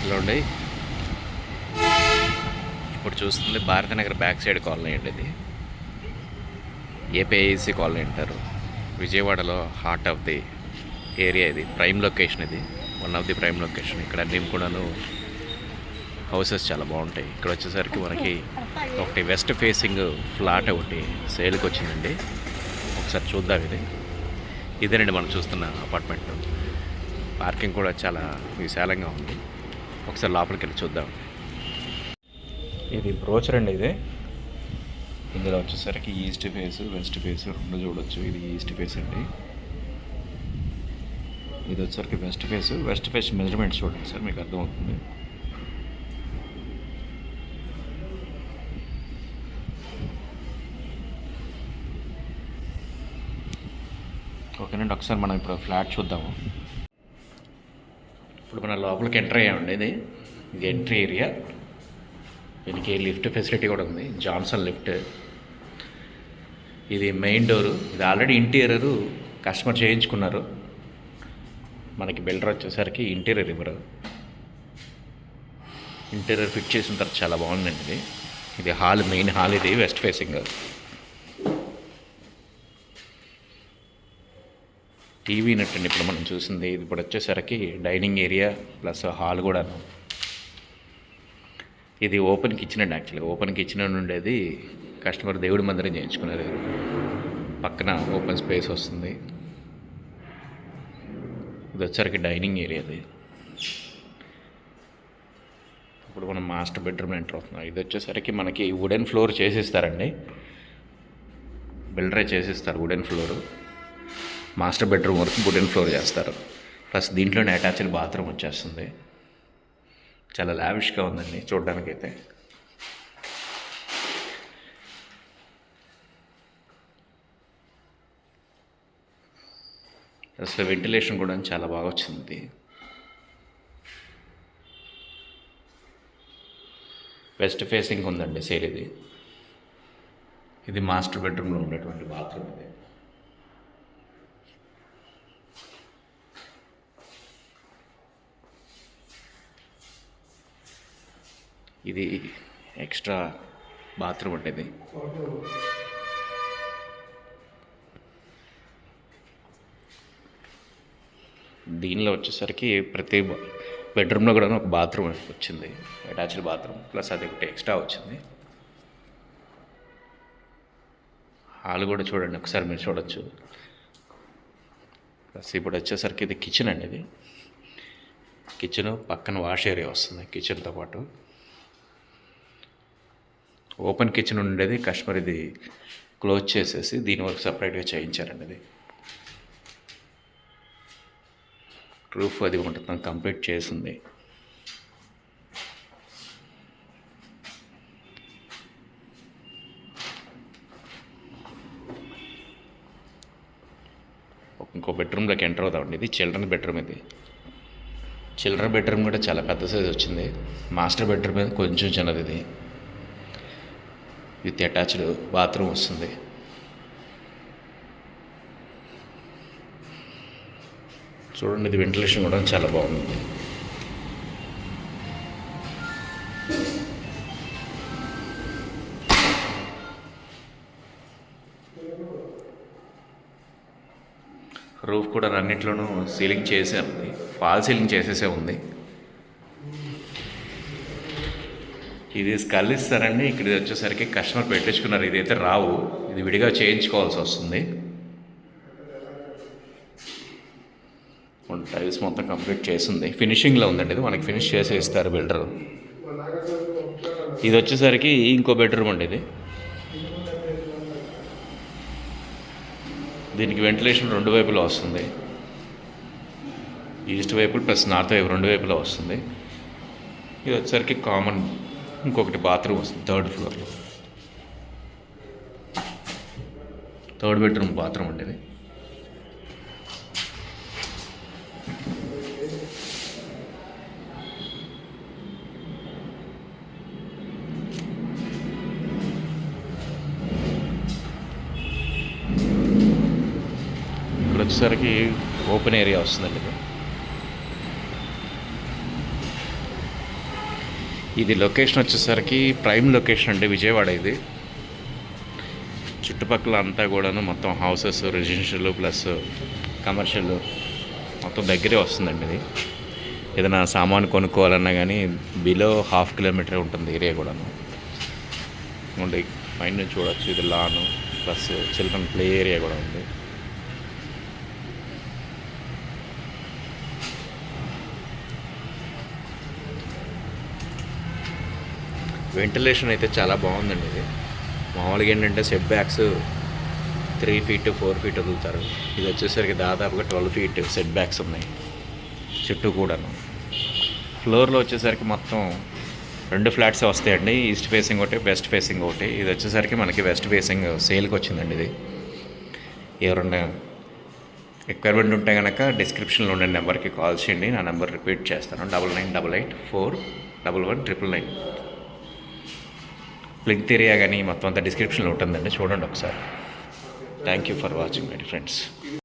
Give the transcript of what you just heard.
ఇలా ఉండి ఇప్పుడు చూస్తుంది భారతనగర్ బ్యాక్ సైడ్ కాలనీ అండి ఇది. ఏపీఐసి కాలనీ అంటారు. విజయవాడలో హార్ట్ ఆఫ్ ది ఏరియా ఇది. ప్రైమ్ లొకేషన్ ఇది, one of the prime location. ఇక్కడ అన్నీ కూడాను హౌసెస్ చాలా బాగుంటాయి. ఇక్కడ వచ్చేసరికి మనకి ఒకటి వెస్ట్ ఫేసింగ్ ఫ్లాట్ ఒకటి సేల్కి వచ్చిందండి. ఒకసారి చూద్దాం. ఇదేనండి మనం చూస్తున్న అపార్ట్మెంట్. పార్కింగ్ కూడా చాలా విశాలంగా ఉంది. ఒకసారి లోపలికి వెళ్ళి చూద్దాం. ఇది బ్రోచర్ అండి. ఇందులో వచ్చేసరికి ఈస్ట్ ఫేస్ వెస్ట్ ఫేస్ రెండు చూడొచ్చు. ఇది ఈస్ట్ ఫేస్ అండి. ఇది వచ్చేసరికి వెస్ట్ ఫేస్ మెజర్మెంట్స్ చూడండి సార్, మీకు అర్థమవుతుంది. ఓకేనండి, ఒకసారి మనం ఇప్పుడు ఫ్లాట్ చూద్దాము. ఇప్పుడు మనం లోపలికి ఎంటర్ అయ్యామండి. ఇది ఎంట్రీ ఏరియా. దీనికి లిఫ్ట్ ఫెసిలిటీ కూడా ఉంది, జాన్సన్ లిఫ్ట్. ఇది మెయిన్ డోరు. ఇది ఆల్రెడీ ఇంటీరియరు కస్టమర్ చేయించుకున్నారు. మనకి బిల్డర్ వచ్చేసరికి ఇంటీరియర్ ఇవ్వరు. ఇంటీరియర్ ఫిట్ చేసిన తర్వాత చాలా బాగుందండి. ఇది హాల్, మెయిన్ హాల్. ఇది వెస్ట్ ఫేసింగ్. టీవీ నట్టండి ఇప్పుడు మనం చూసింది. ఇది ఇప్పుడు వచ్చేసరికి డైనింగ్ ఏరియా ప్లస్ హాల్ కూడాను. ఇది ఓపెన్ కిచెన్ అండి. యాక్చువల్గా ఓపెన్ కిచెన్ ఉండేది కస్టమర్ దేవుడి మందిరం చేయించుకున్నారు. పక్కన ఓపెన్ స్పేస్ వస్తుంది. ఇది వచ్చేసరికి డైనింగ్ ఏరియా. అది ఇప్పుడు మనం మాస్టర్ బెడ్రూమ్ ఎంటర్ అవుతున్నాం. ఇది వచ్చేసరికి మనకి వుడెన్ ఫ్లోర్ చేసిస్తారండి. బిల్డరే చేసిస్తారు వుడెన్ ఫ్లోరు. మాస్టర్ బెడ్రూమ్ వరకు వుడెన్ ఫ్లోర్ చేస్తారు. ప్లస్ దీంట్లోనే అటాచ్డ్ బాత్రూమ్ వచ్చేస్తుంది. చాలా లావిష్గా ఉందండి చూడడానికైతే. అసలు వెంటిలేషన్ కూడా చాలా బాగా వచ్చింది. వెస్ట్ ఫేసింగ్ ఉందండి సేల్. ఇది మాస్టర్ బెడ్రూమ్లో ఉండేటువంటి బాత్రూమ్. ఇది ఎక్స్ట్రా బాత్రూమ్ ఉంటుంది. దీనిలో వచ్చేసరికి ప్రతి బెడ్రూమ్లో కూడా ఒక బాత్రూమ్ వచ్చింది, అటాచ్డ్ బాత్రూమ్. ప్లస్ అది ఒకటి ఎక్స్ట్రా వచ్చింది. హాల్ కూడా చూడండి ఒకసారి, మీరు చూడొచ్చు. ప్లస్ ఇప్పుడు వచ్చేసరికి ఇది కిచెన్ అండి. ఇది కిచెన్ పక్కన వాష్ ఏరియా వస్తుంది కిచెన్తో పాటు. ఓపెన్ కిచెన్ ఉండేది కస్టమర్ ఇది క్లోజ్ చేసేసి దీని వరకు సపరేట్గా చేయించారండి. ఇది రూఫ్ అది ఉంటుంది కంప్లీట్ చేసింది. ఇంకో బెడ్రూమ్లోకి ఎంటర్ అవుతామండి. ఇది చిల్డ్రన్ బెడ్రూమ్. చిల్డ్రన్ బెడ్రూమ్ కూడా చాలా పెద్ద సైజ్ వచ్చింది. మాస్టర్ బెడ్రూమ్ మీద కొంచెం చిన్నది. ఇది విత్ అటాచ్డ్ బాత్రూమ్ వస్తుంది. చూడండి, ఇది వెంటిలేషన్ కూడా చాలా బాగుంది. రూఫ్ కూడా అన్నింటిలోనూ సీలింగ్ చేసే ఉంది, ఫాల్ సీలింగ్ చేసేసే ఉంది. ఇది స్కల్ ఇస్తారండి. ఇక్కడ వచ్చేసరికి కస్టమర్ పెట్టించుకున్నారు. ఇదైతే రావు, ఇది విడిగా చేయించుకోవాల్సి వస్తుంది. టైల్స్ మొత్తం కంప్లీట్ చేసింది, ఫినిషింగ్లో ఉందండి. ఇది మనకి ఫినిష్ చేసి ఇస్తారు బిల్డరు. ఇది వచ్చేసరికి ఇంకో బెడ్రూమ్ అండి. దీనికి వెంటిలేషన్ రెండు వైపులా వస్తుంది. ఈస్ట్ వైపు ప్లస్ నార్త్ వైపు రెండు వైపులా వస్తుంది. ఇది వచ్చేసరికి కామన్ ఇంకొకటి బాత్రూమ్ వస్తుంది థర్డ్ ఫ్లోర్లో. థర్డ్ బెడ్రూమ్ బాత్రూమ్ అండి. ఇక్కడ వచ్చేసరికి ఓపెన్ ఏరియా వస్తుందండి. ఇది ఇది లొకేషన్ వచ్చేసరికి ప్రైమ్ లొకేషన్ అండి, విజయవాడ ఇది. చుట్టుపక్కల అంతా కూడాను మొత్తం హౌసెస్, రెసిడెన్షియల్ ప్లస్ కమర్షియల్ మొత్తం దగ్గరే వస్తుందండి ఇది. ఏదైనా సామాను కొనుక్కోవాలన్నా కానీ బిలో 1/2 కిలోమీటర్ ఉంటుంది ఏరియా కూడాను. ఉండి పైన నుంచి చూడొచ్చు, ఇది లాను ప్లస్ చిల్డ్రన్ ప్లే ఏరియా కూడా ఉంది. వెంటిలేషన్ అయితే చాలా బాగుందండి ఇది. మామూలుగా ఏంటంటే సెట్ బ్యాక్స్ 3 ఫీట్ 4 ఫీట్ వదులుతారు. ఇది వచ్చేసరికి దాదాపుగా 12 ఫీట్ సెట్ బ్యాక్స్ ఉన్నాయి చుట్టూ కూడాను. ఫ్లోర్లో వచ్చేసరికి మొత్తం 2 ఫ్లాట్స్ వస్తాయండి, ఈస్ట్ ఫేసింగ్ ఒకటి, వెస్ట్ ఫేసింగ్ ఒకటి. ఇది వచ్చేసరికి మనకి వెస్ట్ ఫేసింగ్ సేల్కి వచ్చిందండి ఇది. ఎవరన్నా రిక్వైర్మెంట్ ఉంటే కనుక డిస్క్రిప్షన్లో ఉండే నెంబర్కి కాల్ చేయండి. నా నెంబర్ రిపీట్ చేస్తాను, 9988841199. లింక్ ఏరియా కానీ మొత్తం అంతా డిస్క్రిప్షన్లో ఉంటుందండి, చూడండి ఒకసారి. Thank you for watching my friends.